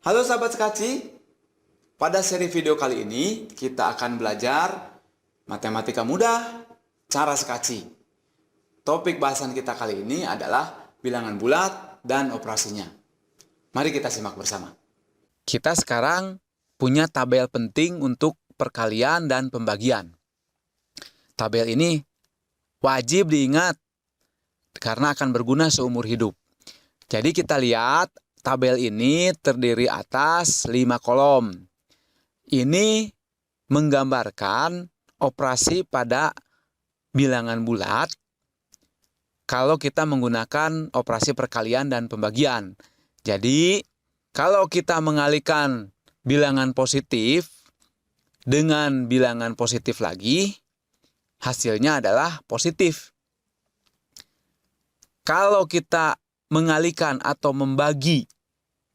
Halo sahabat Sekaci, pada seri video kali ini kita akan belajar matematika mudah, cara Sekaci. Topik bahasan kita kali ini adalah bilangan bulat dan operasinya. Mari kita simak bersama. Kita sekarang punya tabel penting untuk perkalian dan pembagian. Tabel ini wajib diingat karena akan berguna seumur hidup. Jadi kita lihat tabel ini terdiri atas 5 kolom. Ini menggambarkan operasi pada bilangan bulat kalau kita menggunakan operasi perkalian dan pembagian. Jadi, kalau kita mengalihkan bilangan positif dengan bilangan positif lagi, hasilnya adalah positif. Kalau kita mengalihkan atau membagi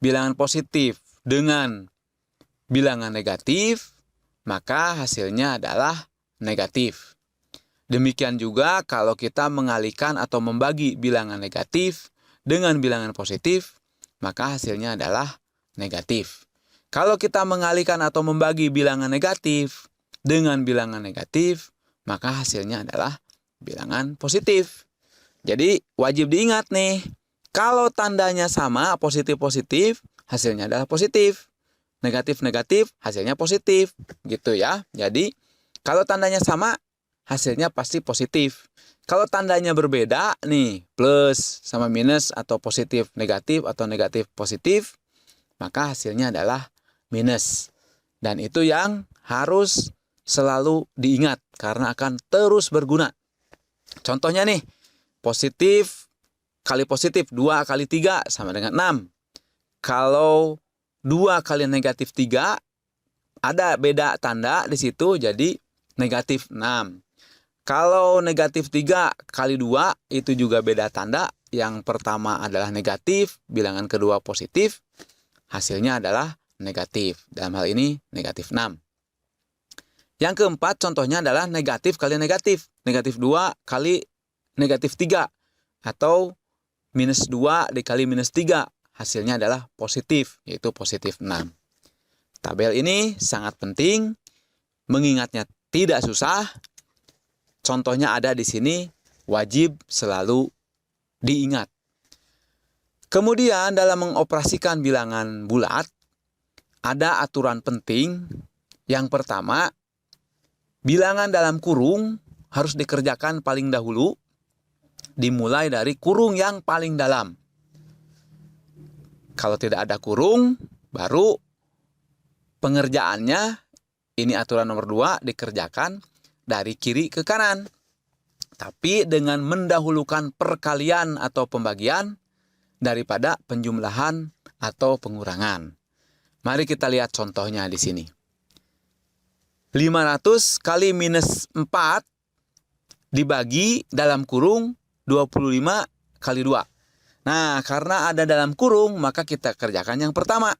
bilangan positif dengan bilangan negatif, maka hasilnya adalah negatif. Demikian juga kalau kita mengalihkan atau membagi bilangan negatif dengan bilangan positif, maka hasilnya adalah negatif. Kalau kita mengalihkan atau membagi bilangan negatif dengan bilangan negatif, maka hasilnya adalah bilangan positif. Jadi wajib diingat nih, kalau tandanya sama, positif-positif, hasilnya adalah positif. Negatif-negatif, hasilnya positif. Gitu ya. Jadi, kalau tandanya sama, hasilnya pasti positif. Kalau tandanya berbeda, nih, plus sama minus atau positif-negatif atau negatif-positif, maka hasilnya adalah minus. Dan itu yang harus selalu diingat, karena akan terus berguna. Contohnya nih, positif kali positif 2 kali 3 sama dengan 6. Kalau 2 kali negatif 3 ada beda tanda di situ jadi negatif 6. Kalau negatif 3 kali 2 itu juga beda tanda. Yang pertama adalah negatif, bilangan kedua positif, hasilnya adalah negatif. Dalam hal ini negatif 6. Yang keempat contohnya adalah negatif kali negatif. Negatif 2 kali negatif 3 atau minus 2 dikali minus 3, hasilnya adalah positif, yaitu positif 6. Tabel ini sangat penting, mengingatnya tidak susah. Contohnya ada di sini, wajib selalu diingat. Kemudian dalam mengoperasikan bilangan bulat, ada aturan penting. Yang pertama, bilangan dalam kurung harus dikerjakan paling dahulu, dimulai dari kurung yang paling dalam. Kalau tidak ada kurung, baru pengerjaannya, ini aturan nomor 2, dikerjakan dari kiri ke kanan. Tapi dengan mendahulukan perkalian atau pembagian daripada penjumlahan atau pengurangan. Mari kita lihat contohnya di sini. 500 kali minus 4 dibagi dalam kurung 25 kali 2. Nah, karena ada dalam kurung, maka kita kerjakan yang pertama.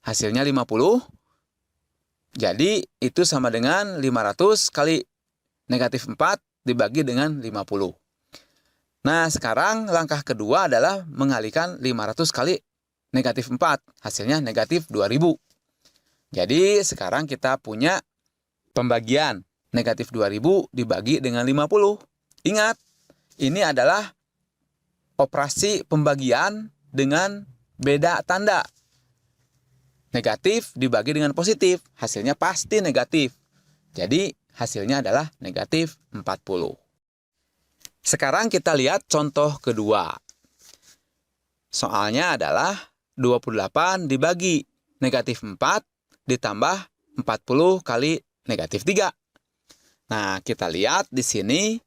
Hasilnya 50. Jadi, itu sama dengan 500 kali negatif 4 dibagi dengan 50. Nah, sekarang langkah kedua adalah mengalihkan 500 kali negatif 4. Hasilnya negatif 2000. Jadi, sekarang kita punya pembagian. Negatif 2000 dibagi dengan 50. Ingat, ini adalah operasi pembagian dengan beda tanda. Negatif dibagi dengan positif, hasilnya pasti negatif. Jadi hasilnya adalah negatif 40. Sekarang kita lihat contoh kedua. Soalnya adalah 28 dibagi negatif 4 ditambah 40 kali negatif 3. Nah, kita lihat di sini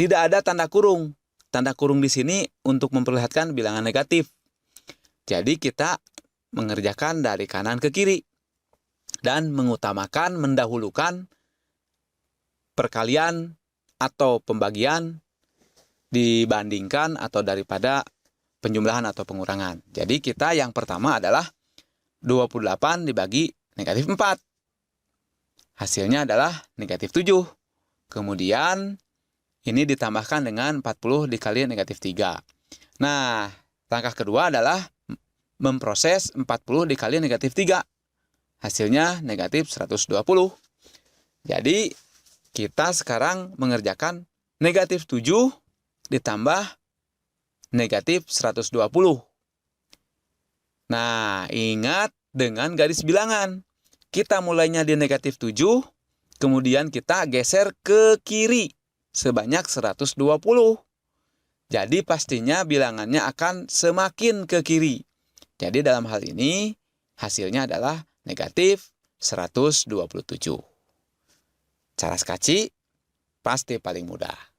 tidak ada tanda kurung. Tanda kurung di sini untuk memperlihatkan bilangan negatif. Jadi kita mengerjakan dari kanan ke kiri. Dan mengutamakan, mendahulukan perkalian atau pembagian dibandingkan atau daripada penjumlahan atau pengurangan. Jadi kita yang pertama adalah 28 dibagi negatif 4. Hasilnya adalah negatif 7. Kemudian ini ditambahkan dengan 40 dikali negatif 3. Nah, langkah kedua adalah memproses 40 dikali negatif 3. Hasilnya negatif 120. Jadi, kita sekarang mengerjakan negatif 7 ditambah negatif 120. Nah, ingat dengan garis bilangan. Kita mulainya di negatif 7, kemudian kita geser ke kiri sebanyak 120. Jadi pastinya bilangannya akan semakin ke kiri. Jadi dalam hal ini hasilnya adalah negatif 127. Cara skaci pasti paling mudah.